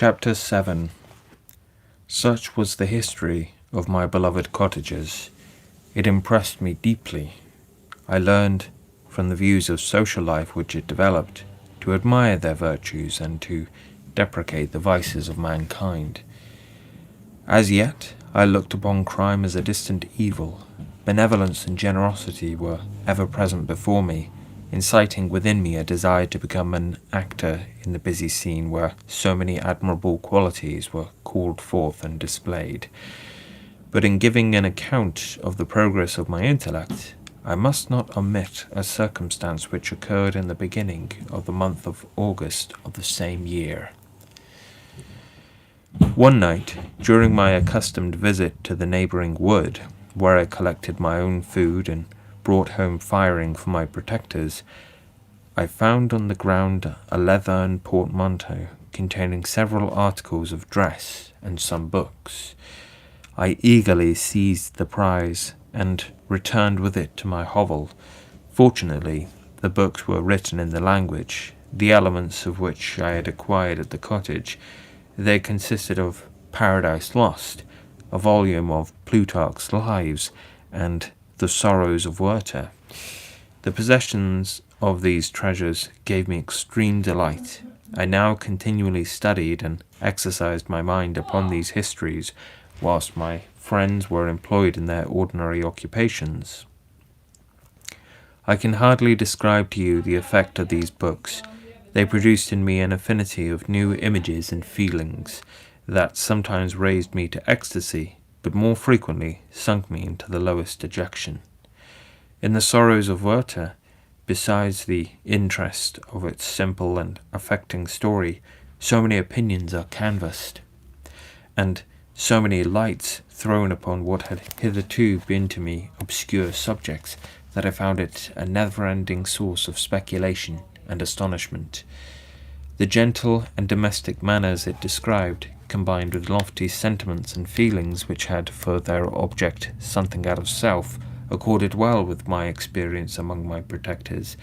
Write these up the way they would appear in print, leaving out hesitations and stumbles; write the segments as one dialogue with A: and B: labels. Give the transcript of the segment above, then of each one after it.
A: Chapter 7. Such was the history of my beloved cottages. It impressed me deeply. I learned, from the views of social life which it developed, to admire their virtues and to deprecate the vices of mankind. As yet, I looked upon crime as a distant evil. Benevolence and generosity were ever present before me, inciting within me a desire to become an actor in the busy scene where so many admirable qualities were called forth and displayed. But in giving an account of the progress of my intellect, I must not omit a circumstance which occurred in the beginning of the month of August of the same year. One night, during my accustomed visit to the neighbouring wood, where I collected my own food and brought home firing for my protectors, I found on the ground a leathern portmanteau containing several articles of dress and some books. I eagerly seized the prize and returned with it to my hovel. Fortunately, the books were written in the language, the elements of which I had acquired at the cottage. They consisted of Paradise Lost, a volume of Plutarch's Lives, and The Sorrows of Werther. The possessions of these treasures gave me extreme delight. I now continually studied and exercised my mind upon these histories, whilst my friends were employed in their ordinary occupations. I can hardly describe to you the effect of these books. They produced in me an affinity of new images and feelings that sometimes raised me to ecstasy, but more frequently sunk me into the lowest dejection. In The Sorrows of Werther, besides the interest of its simple and affecting story, so many opinions are canvassed, and so many lights thrown upon what had hitherto been to me obscure subjects, that I found it a never-ending source of speculation and astonishment. The gentle and domestic manners it described, combined with lofty sentiments and feelings which had for their object something out of self, accorded well with my experience among my protectors,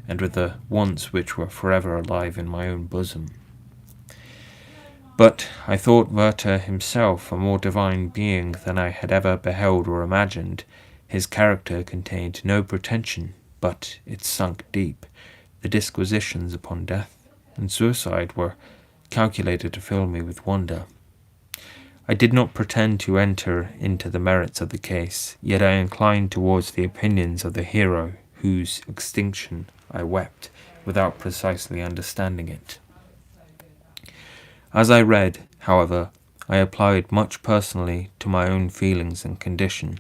A: and with the wants which were forever alive in my own bosom. But I thought Werther himself a more divine being than I had ever beheld or imagined. His character contained no pretension, but it sunk deep. The disquisitions upon death and suicide were calculated to fill me with wonder. I did not pretend to enter into the merits of the case, yet I inclined towards the opinions of the hero, whose extinction I wept, without precisely understanding it. As I read, however, I applied much personally to my own feelings and condition.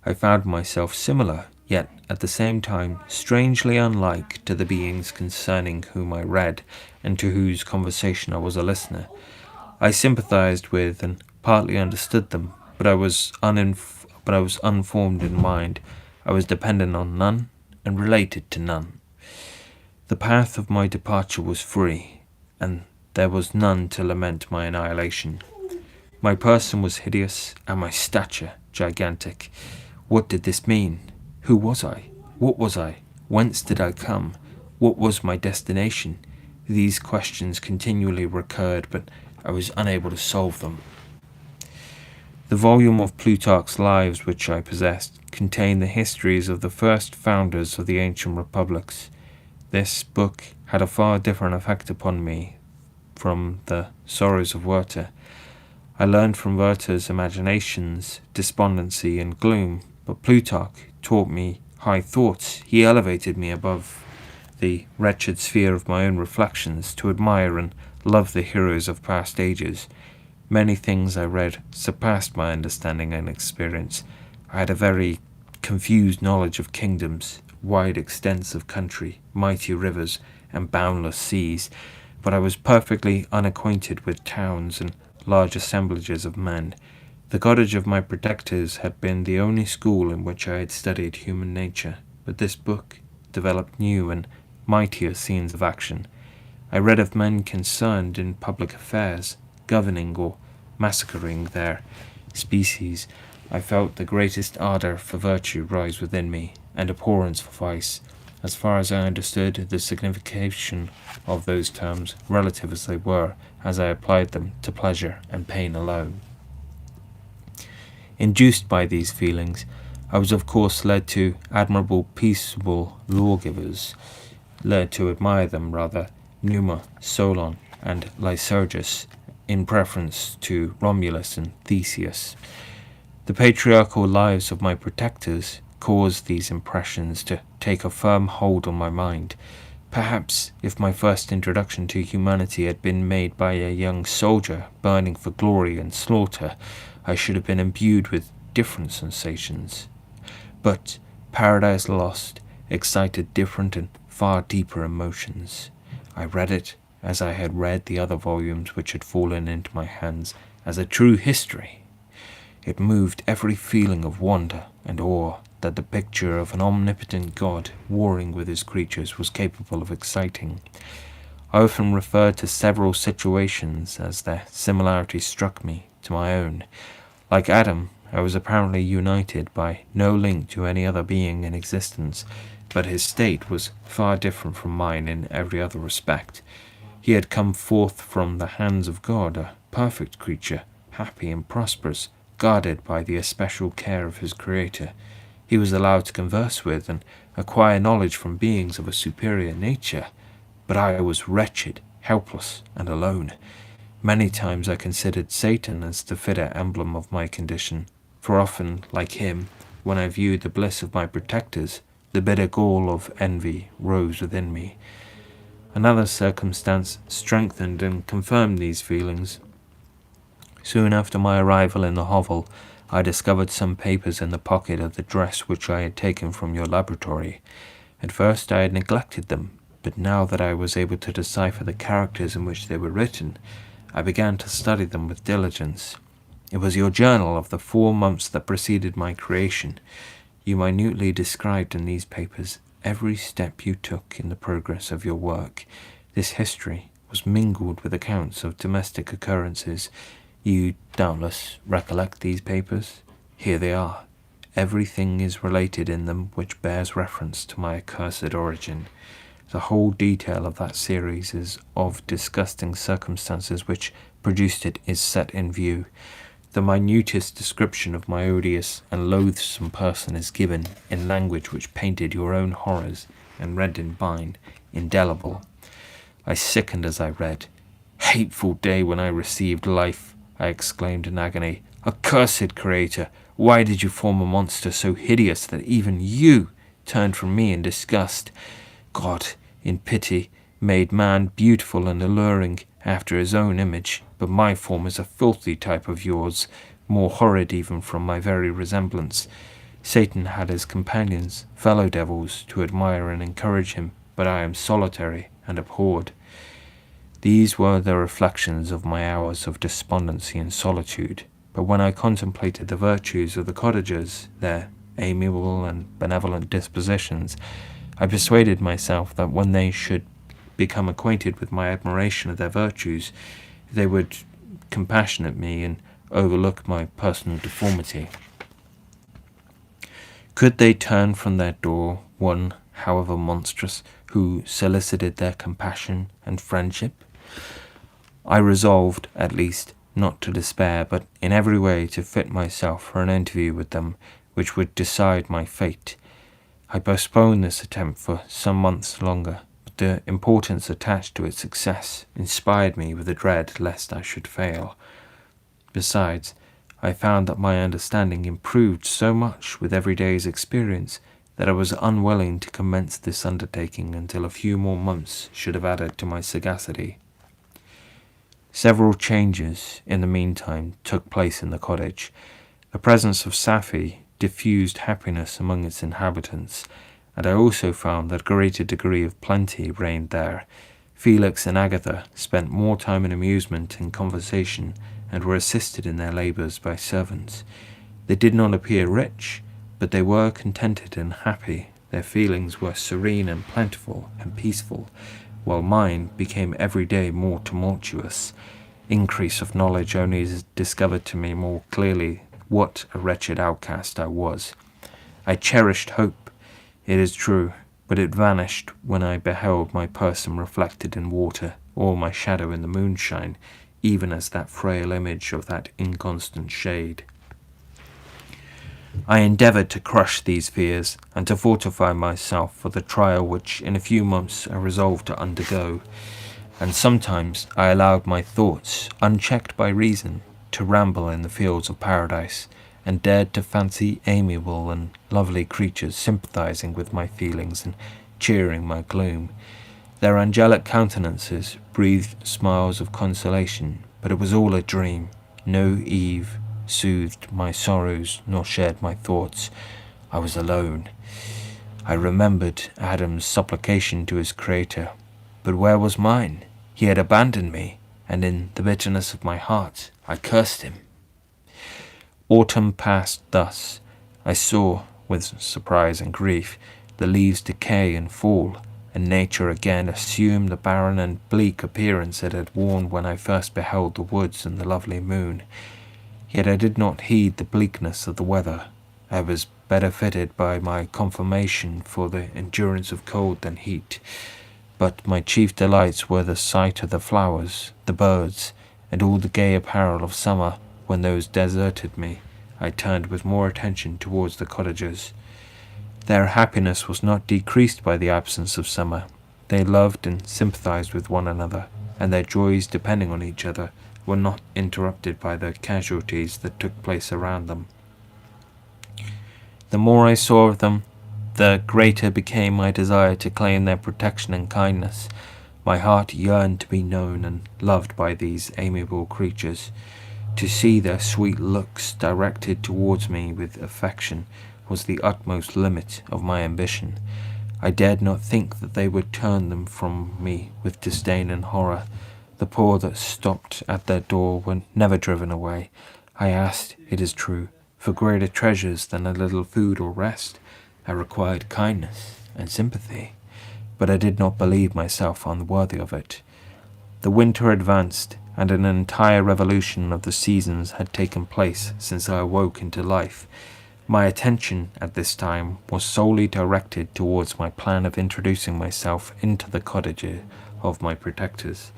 A: I found myself similar, yet at the same time strangely unlike to the beings concerning whom I read, and to whose conversation I was a listener. I sympathized with and partly understood them, but I was unformed in mind. I was dependent on none, and related to none. The path of my departure was free, and there was none to lament my annihilation. My person was hideous, and my stature gigantic. What did this mean? Who was I? What was I? Whence did I come? What was my destination? These questions continually recurred, but I was unable to solve them. The volume of Plutarch's Lives which I possessed contained the histories of the first founders of the ancient republics. This book had a far different effect upon me from The Sorrows of Werther. I learned from Werther's imaginations, despondency, and gloom, but Plutarch taught me high thoughts. He elevated me above the wretched sphere of my own reflections to admire and love the heroes of past ages. Many things I read surpassed my understanding and experience. I had a very confused knowledge of kingdoms, wide extents of country, mighty rivers, and boundless seas, but I was perfectly unacquainted with towns and large assemblages of men. The cottage of my protectors had been the only school in which I had studied human nature, but this book developed new and mightier scenes of action. I read of men concerned in public affairs, governing or massacring their species. I felt the greatest ardour for virtue rise within me, and abhorrence for vice. as far as I understood the signification of those terms, relative as they were, as I applied them to pleasure and pain alone. Induced by these feelings, I was of course led to admirable peaceable lawgivers, led to admire them rather, Numa, Solon, and Lycurgus, in preference to Romulus and Theseus. The patriarchal lives of my protectors caused these impressions to take a firm hold on my mind. Perhaps if my first introduction to humanity had been made by a young soldier burning for glory and slaughter, I should have been imbued with different sensations. But Paradise Lost excited different and far deeper emotions. I read it, as I had read the other volumes which had fallen into my hands, as a true history. It moved every feeling of wonder and awe that the picture of an omnipotent God warring with his creatures was capable of exciting. I often referred to several situations as their similarity struck me to my own. Like Adam, I was apparently united by no link to any other being in existence, but his state was far different from mine in every other respect. He had come forth from the hands of God, a perfect creature, happy and prosperous, guarded by the especial care of his Creator. He was allowed to converse with and acquire knowledge from beings of a superior nature, but I was wretched, helpless, and alone. Many times I considered Satan as the fitter emblem of my condition, for often, like him, when I viewed the bliss of my protectors, the bitter gall of envy rose within me. Another circumstance strengthened and confirmed these feelings. Soon after my arrival in the hovel, I discovered some papers in the pocket of the dress which I had taken from your laboratory. At first I had neglected them, but now that I was able to decipher the characters in which they were written, I began to study them with diligence. It was your journal of the 4 months that preceded my creation. You minutely described in these papers every step you took in the progress of your work. This history was mingled with accounts of domestic occurrences. You doubtless recollect these papers? Here they are. Everything is related in them which bears reference to my accursed origin. The whole detail of that series is of disgusting circumstances which produced it is set in view. The minutest description of my odious and loathsome person is given in language which painted your own horrors and read in mine, indelible. I sickened as I read. "Hateful day when I received life!" I exclaimed in agony. "Accursed Creator, why did you form a monster so hideous that even you turned from me in disgust? God, in pity, made man beautiful and alluring after his own image, but my form is a filthy type of yours, more horrid even from my very resemblance. Satan had his companions, fellow devils, to admire and encourage him, but I am solitary and abhorred." These were the reflections of my hours of despondency and solitude, but when I contemplated the virtues of the cottagers, their amiable and benevolent dispositions, I persuaded myself that when they should become acquainted with my admiration of their virtues, they would compassionate me and overlook my personal deformity. Could they turn from their door one, however monstrous, who solicited their compassion and friendship? I resolved, at least, not to despair, but in every way to fit myself for an interview with them which would decide my fate. I postponed this attempt for some months longer, but the importance attached to its success inspired me with a dread lest I should fail. Besides, I found that my understanding improved so much with every day's experience that I was unwilling to commence this undertaking until a few more months should have added to my sagacity. Several changes, in the meantime, took place in the cottage. The presence of Safie diffused happiness among its inhabitants, and I also found that a greater degree of plenty reigned there. Felix and Agatha spent more time in amusement and conversation, and were assisted in their labours by servants. They did not appear rich, but they were contented and happy. Their feelings were serene and plentiful and peaceful, while mine became every day more tumultuous. Increase of knowledge only discovered to me more clearly what a wretched outcast I was. I cherished hope, it is true, but it vanished when I beheld my person reflected in water, or my shadow in the moonshine, even as that frail image of that inconstant shade. I endeavoured to crush these fears, and to fortify myself for the trial which in a few months I resolved to undergo, and sometimes I allowed my thoughts, unchecked by reason, to ramble in the fields of paradise, and dared to fancy amiable and lovely creatures sympathizing with my feelings and cheering my gloom. Their angelic countenances breathed smiles of consolation, but it was all a dream. No Eve soothed my sorrows nor shared my thoughts. I was alone. I remembered Adam's supplication to his Creator, but where was mine? He had abandoned me, and in the bitterness of my heart I cursed him. Autumn passed thus. I saw, with surprise and grief, the leaves decay and fall, and nature again assumed the barren and bleak appearance it had worn when I first beheld the woods and the lovely moon. Yet I did not heed the bleakness of the weather. I was better fitted by my conformation for the endurance of cold than heat, but my chief delights were the sight of the flowers, the birds, and all the gay apparel of summer. When those deserted me, I turned with more attention towards the cottagers. Their happiness was not decreased by the absence of summer. They loved and sympathized with one another, and their joys, depending on each other, were not interrupted by the casualties that took place around them. The more I saw of them, the greater became my desire to claim their protection and kindness. My heart yearned to be known and loved by these amiable creatures. To see their sweet looks directed towards me with affection was the utmost limit of my ambition. I dared not think that they would turn them from me with disdain and horror. The poor that stopped at their door were never driven away. I asked, it is true, for greater treasures than a little food or rest. I required kindness and sympathy, but I did not believe myself unworthy of it. The winter advanced, and an entire revolution of the seasons had taken place since I awoke into life. My attention at this time was solely directed towards my plan of introducing myself into the cottage of my protectors.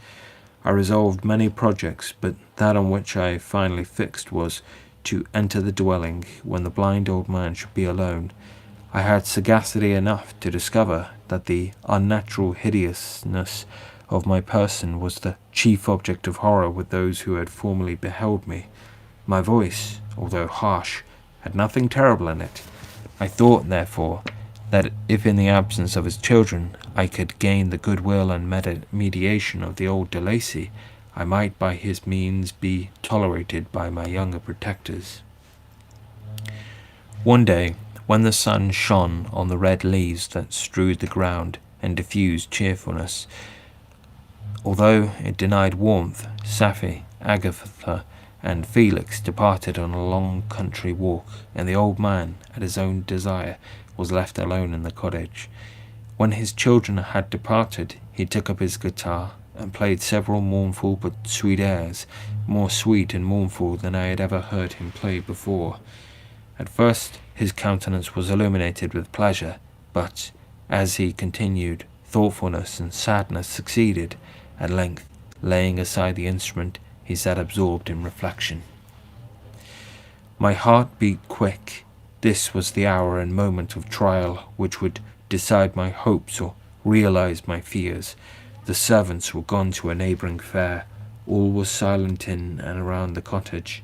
A: I resolved many projects, but that on which I finally fixed was to enter the dwelling when the blind old man should be alone. I had sagacity enough to discover that the unnatural hideousness of my person was the chief object of horror with those who had formerly beheld me. My voice, although harsh, had nothing terrible in it. I thought, therefore, that if in the absence of his children I could gain the goodwill and mediation of the old de Lacy, I might by his means be tolerated by my younger protectors. One day, when the sun shone on the red leaves that strewed the ground and diffused cheerfulness, although it denied warmth, Safie, Agatha, and Felix departed on a long country walk, and the old man, at his own desire, was left alone in the cottage. When his children had departed, he took up his guitar and played several mournful but sweet airs, more sweet and mournful than I had ever heard him play before. At first his countenance was illuminated with pleasure, but, as he continued, thoughtfulness and sadness succeeded. At length, laying aside the instrument, he sat absorbed in reflection. My heart beat quick. This was the hour and moment of trial which would decide my hopes or realize my fears. The servants were gone to a neighbouring fair. All was silent in and around the cottage.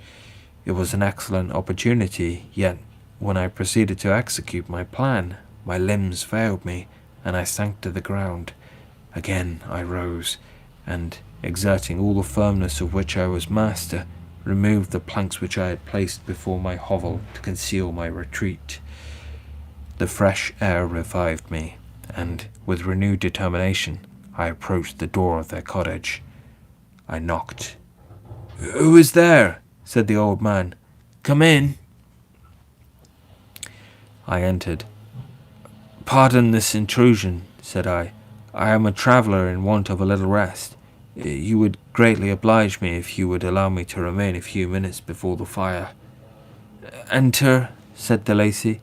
A: It was an excellent opportunity, yet when I proceeded to execute my plan, my limbs failed me, and I sank to the ground. Again I rose, and, exerting all the firmness of which I was master, removed the planks which I had placed before my hovel to conceal my retreat. The fresh air revived me, and, with renewed determination, I approached the door of their cottage. I knocked. "Who is there?" said the old man. "Come in." I entered. "Pardon this intrusion," said I. "I am a traveller in want of a little rest. You would greatly oblige me if you would allow me to remain a few minutes before the fire." "Enter," said de Lacy.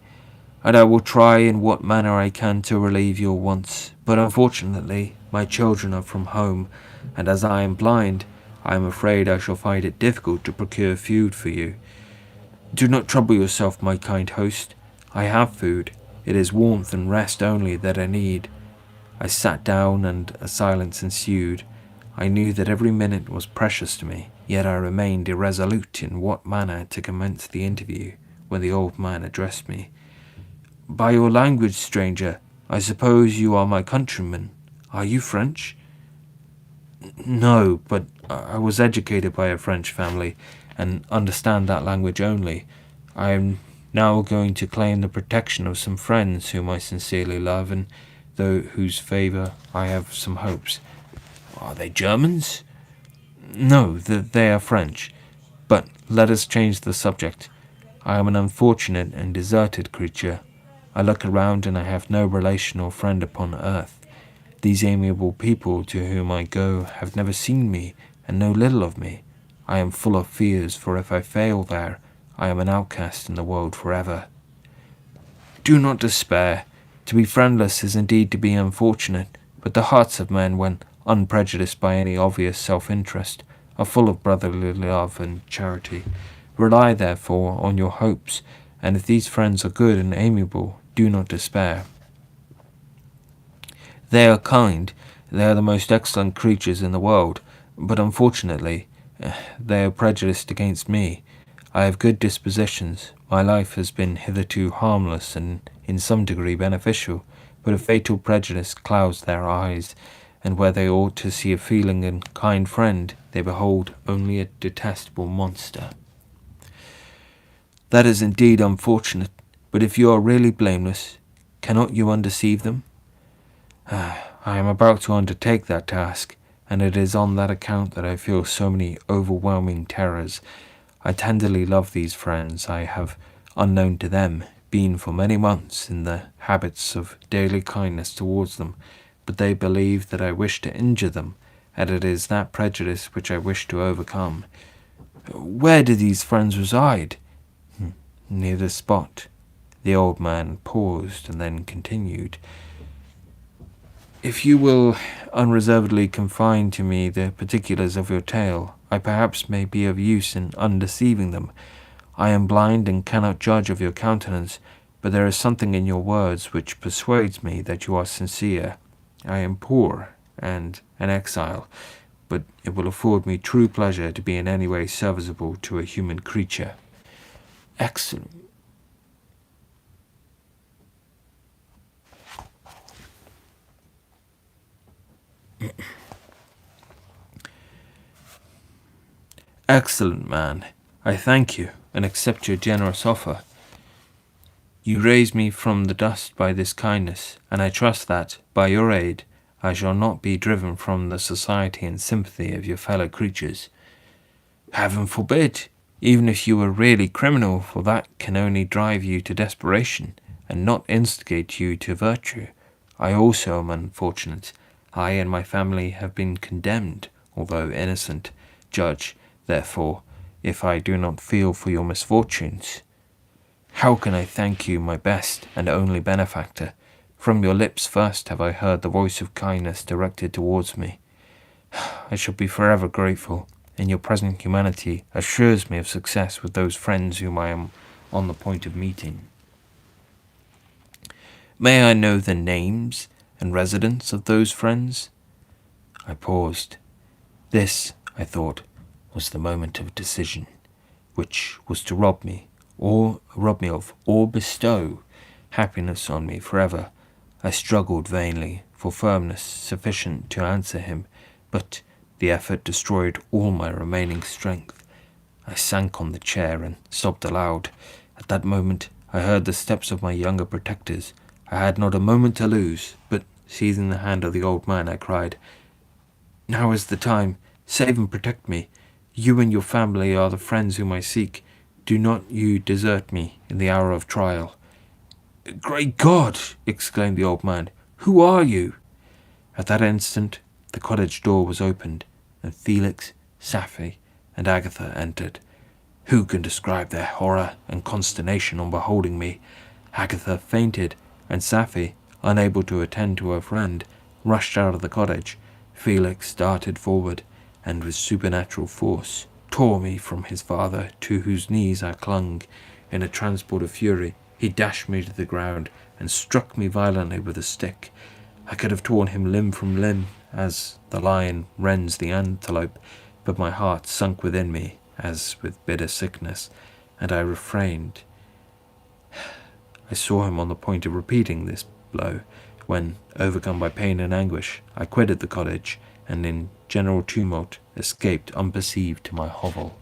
A: and I will try in what manner I can to relieve your wants. But unfortunately, my children are from home, and as I am blind, I am afraid I shall find it difficult to procure food for you. Do not trouble yourself, my kind host. I have food. It is warmth and rest only that I need." I sat down, and a silence ensued. I knew that every minute was precious to me, yet I remained irresolute in what manner to commence the interview, when the old man addressed me. "By your language, stranger, I suppose you are my countryman. Are you French?" "No, but I was educated by a French family, and understand that language only. I am now going to claim the protection of some friends whom I sincerely love, and though whose favour I have some hopes." "Are they Germans?" "No, they are French. But let us change the subject. I am an unfortunate and deserted creature. I look around, and I have no relation or friend upon earth. These amiable people to whom I go have never seen me, and know little of me. I am full of fears, for if I fail there, I am an outcast in the world forever." "Do not despair. To be friendless is indeed to be unfortunate, but the hearts of men, when unprejudiced by any obvious self-interest, are full of brotherly love and charity. Rely, therefore, on your hopes, and if these friends are good and amiable, do not despair. They are kind, they are the most excellent creatures in the world, but unfortunately, they are prejudiced against me. I have good dispositions, my life has been hitherto harmless and in some degree beneficial, but a fatal prejudice clouds their eyes, and where they ought to see a feeling and kind friend, they behold only a detestable monster." "That is indeed unfortunate, but if you are really blameless, cannot you undeceive them?" "I am about to undertake that task, and it is on that account that I feel so many overwhelming terrors. I tenderly love these friends. I have, unknown to them, been for many months in the habits of daily kindness towards them, but they believe that I wish to injure them, and it is that prejudice which I wish to overcome." "Where do these friends reside?" "Near the spot." The old man paused and then continued. "If you will unreservedly confide to me the particulars of your tale, I perhaps may be of use in undeceiving them. I am blind and cannot judge of your countenance, but there is something in your words which persuades me that you are sincere. I am poor and an exile, but it will afford me true pleasure to be in any way serviceable to a human creature." "Excellent." "Excellent, man. I thank you, and accept your generous offer. You raise me from the dust by this kindness, and I trust that, by your aid, I shall not be driven from the society and sympathy of your fellow creatures." "Heaven forbid! Even if you were really criminal, for that can only drive you to desperation, and not instigate you to virtue. I also am unfortunate. I and my family have been condemned, although innocent. Judge, therefore, if I do not feel for your misfortunes. How can I thank you, my best and only benefactor? From your lips first have I heard the voice of kindness directed towards me. I shall be forever grateful, and your present humanity assures me of success with those friends whom I am on the point of meeting." "May I know the names and residence of those friends?" I paused. This, I thought, was the moment of decision, which was to rob me of, or bestow, happiness on me forever. I struggled vainly for firmness sufficient to answer him, but the effort destroyed all my remaining strength. I sank on the chair and sobbed aloud. At that moment I heard the steps of my younger protectors. I had not a moment to lose, but seizing the hand of the old man, I cried, "Now is the time. Save and protect me. You and your family are the friends whom I seek. Do not you desert me in the hour of trial." "Great God!" exclaimed the old man. "Who are you?" At that instant the cottage door was opened, and Felix, Safie, and Agatha entered. Who can describe their horror and consternation on beholding me? Agatha fainted, and Safie, unable to attend to her friend, rushed out of the cottage. Felix darted forward, and with supernatural force tore me from his father, to whose knees I clung. In a transport of fury, he dashed me to the ground, and struck me violently with a stick. I could have torn him limb from limb, as the lion rends the antelope, but my heart sunk within me, as with bitter sickness, and I refrained. I saw him on the point of repeating this blow, when, overcome by pain and anguish, I quitted the cottage, and in general tumult escaped unperceived to my hovel.